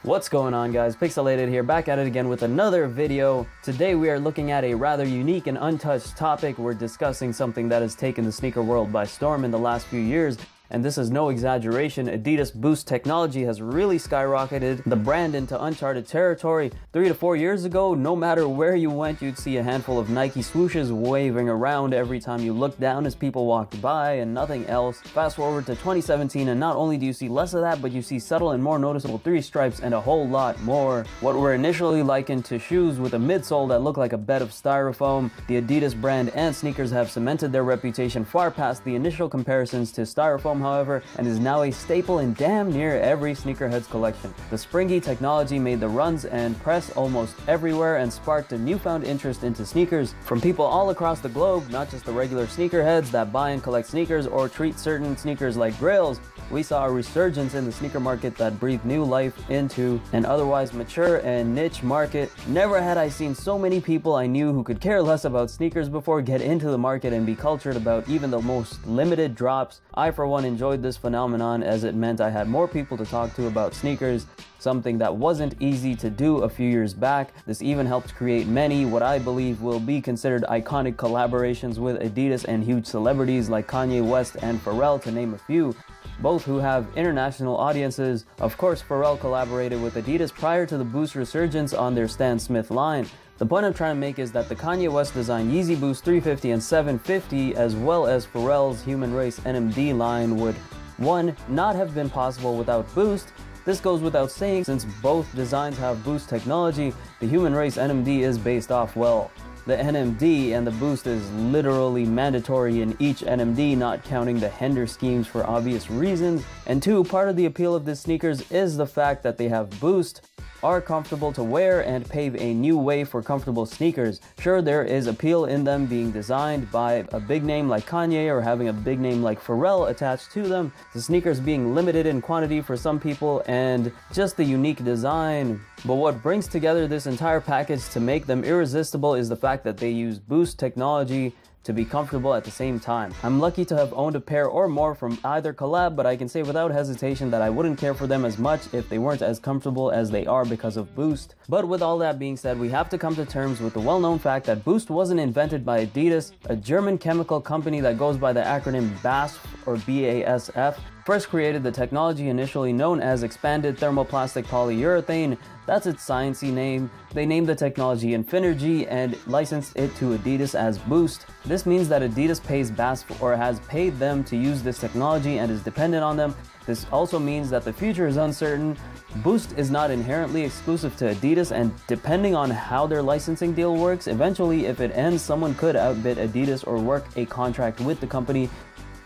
What's going on, guys? Picsoleated here, back at it again with another video. Today we are looking at a rather unique and untouched topic. We're discussing something that has taken the sneaker world by storm in the last few years. And this is no exaggeration. Adidas Boost technology has really skyrocketed the brand into uncharted territory. 3 to 4 years ago, no matter where you went, you'd see a handful of Nike swooshes waving around every time you looked down as people walked by and nothing else. Fast forward to 2017 and not only do you see less of that, but you see subtle and more noticeable 3 stripes and a whole lot more. What were initially likened to shoes with a midsole that looked like a bed of styrofoam, the Adidas brand and sneakers have cemented their reputation far past the initial comparisons to styrofoam, however, and is now a staple in damn near every sneakerhead's collection. The springy technology made the runs and press almost everywhere and sparked a newfound interest into sneakers from people all across the globe, not just the regular sneakerheads that buy and collect sneakers or treat certain sneakers like grails. We saw a resurgence in the sneaker market that breathed new life into an otherwise mature and niche market. Never had I seen so many people I knew who could care less about sneakers before get into the market and be cultured about even the most limited drops. I, for one, enjoyed this phenomenon as it meant I had more people to talk to about sneakers, something that wasn't easy to do a few years back. This even helped create many, what I believe will be considered iconic collaborations with Adidas and huge celebrities like Kanye West and Pharrell, to name a few, both who have international audiences. Of course, Pharrell collaborated with Adidas prior to the Boost resurgence on their Stan Smith line. The point I'm trying to make is that the Kanye West designed Yeezy Boost 350 and 750, as well as Pharrell's Human Race NMD line, would 1. Not have been possible without Boost. This goes without saying, since both designs have Boost technology. The Human Race NMD is based off, well, the NMD, and the Boost is literally mandatory in each NMD, not counting the Hender schemes for obvious reasons. And 2, part of the appeal of these sneakers is the fact that they have Boost, are comfortable to wear, and pave a new way for comfortable sneakers. Sure, there is appeal in them being designed by a big name like Kanye or having a big name like Pharrell attached to them, the sneakers being limited in quantity for some people, and just the unique design. But what brings together this entire package to make them irresistible is the fact that they use Boost technology to be comfortable at the same time. I'm lucky to have owned a pair or more from either collab, but I can say without hesitation that I wouldn't care for them as much if they weren't as comfortable as they are because of Boost. But with all that being said, we have to come to terms with the well-known fact that Boost wasn't invented by Adidas, a German chemical company that goes by the acronym BASF or BASF. First created the technology initially known as expanded thermoplastic polyurethane. That's its sciencey name. They named the technology Infinergy and licensed it to Adidas as Boost. This means that Adidas pays BASF or has paid them to use this technology and is dependent on them. This also means that the future is uncertain. Boost is not inherently exclusive to Adidas, and depending on how their licensing deal works, eventually if it ends, someone could outbid Adidas or work a contract with the company,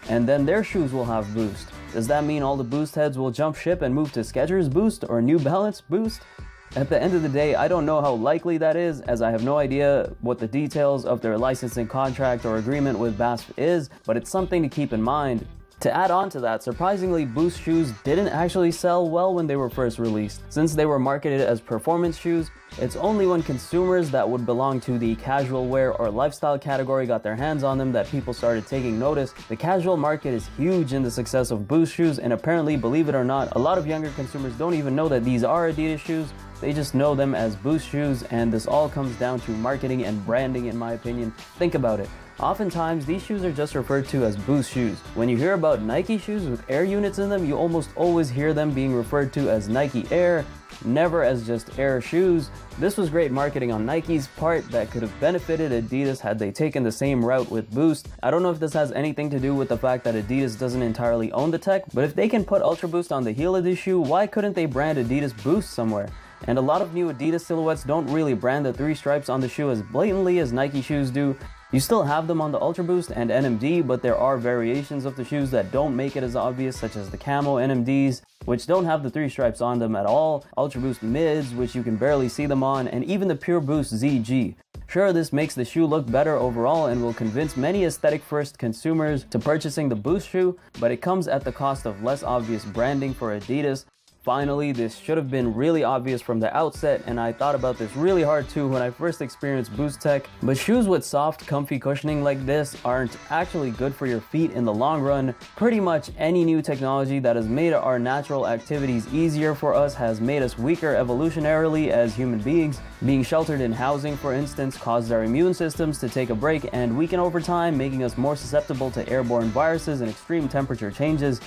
and then their shoes will have Boost. Does that mean all the Boost heads will jump ship and move to Skechers Boost or New Balance Boost? At the end of the day, I don't know how likely that is, as I have no idea what the details of their licensing contract or agreement with BASF is, but it's something to keep in mind. To add on to that, surprisingly, Boost shoes didn't actually sell well when they were first released. Since they were marketed as performance shoes, it's only when consumers that would belong to the casual wear or lifestyle category got their hands on them that people started taking notice. The casual market is huge in the success of Boost shoes, and apparently, believe it or not, a lot of younger consumers don't even know that these are Adidas shoes. They just know them as Boost shoes, and this all comes down to marketing and branding, in my opinion. Think about it. Oftentimes, these shoes are just referred to as Boost shoes. When you hear about Nike shoes with Air units in them, you almost always hear them being referred to as Nike Air, never as just Air shoes. This was great marketing on Nike's part that could have benefited Adidas had they taken the same route with Boost. I don't know if this has anything to do with the fact that Adidas doesn't entirely own the tech, but if they can put Ultra Boost on the heel of this shoe, why couldn't they brand Adidas Boost somewhere? And a lot of new Adidas silhouettes don't really brand the 3 stripes on the shoe as blatantly as Nike shoes do. You still have them on the Ultra Boost and NMD, but there are variations of the shoes that don't make it as obvious, such as the camo NMDs, which don't have the 3 stripes on them at all, Ultra Boost mids, which you can barely see them on, and even the Pure Boost ZG. Sure, this makes the shoe look better overall and will convince many aesthetic-first consumers to purchasing the Boost shoe, but it comes at the cost of less obvious branding for Adidas. finally, this should have been really obvious from the outset, and I thought about this really hard too when I first experienced Boost tech, but shoes with soft, comfy cushioning like this aren't actually good for your feet in the long run. Pretty much any new technology that has made our natural activities easier for us has made us weaker evolutionarily as human beings. Being sheltered in housing, for instance, caused our immune systems to take a break and weaken over time, making us more susceptible to airborne viruses and extreme temperature changes.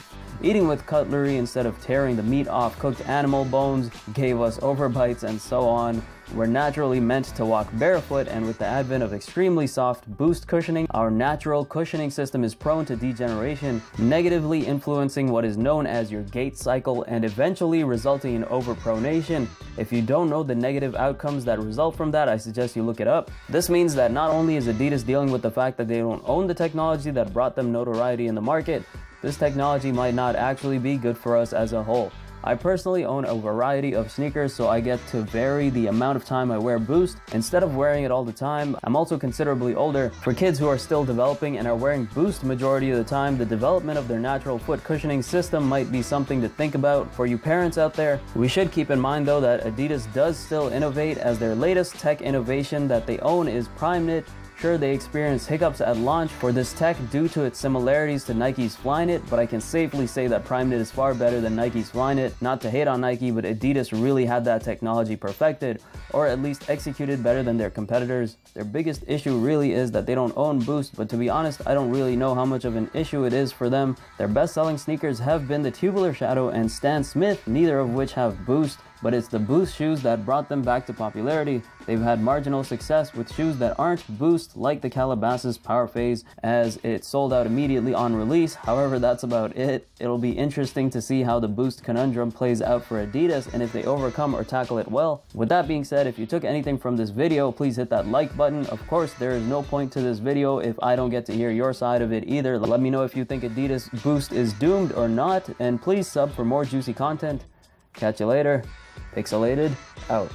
Eating with cutlery instead of tearing the meat off cooked animal bones gave us overbites, and so on. We're naturally meant to walk barefoot, and with the advent of extremely soft Boost cushioning, our natural cushioning system is prone to degeneration, negatively influencing what is known as your gait cycle and eventually resulting in overpronation. If you don't know the negative outcomes that result from that, I suggest you look it up. This means that not only is Adidas dealing with the fact that they don't own the technology that brought them notoriety in the market, this technology might not actually be good for us as a whole. I personally own a variety of sneakers, so I get to vary the amount of time I wear Boost instead of wearing it all the time. I'm also considerably older. For kids who are still developing and are wearing Boost majority of the time, the development of their natural foot cushioning system might be something to think about. For you parents out there, we should keep in mind though that Adidas does still innovate, as their latest tech innovation that they own is Primeknit. Sure, they experienced hiccups at launch for this tech due to its similarities to Nike's Flyknit, but I can safely say that Primeknit is far better than Nike's Flyknit. Not to hate on Nike, but Adidas really had that technology perfected, or at least executed better than their competitors. Their biggest issue really is that they don't own Boost, but to be honest, I don't really know how much of an issue it is for them. Their best-selling sneakers have been the Tubular Shadow and Stan Smith, neither of which have Boost, but it's the Boost shoes that brought them back to popularity. They've had marginal success with shoes that aren't Boost, like the Calabasas Power Phase, as it sold out immediately on release. However, that's about it. It'll be interesting to see how the Boost conundrum plays out for Adidas and if they overcome or tackle it well. With that being said, if you took anything from this video, please hit that like button. Of course, there is no point to this video if I don't get to hear your side of it either. Let me know if you think Adidas Boost is doomed or not, and please sub for more juicy content. Catch you later. Picsoleated, out.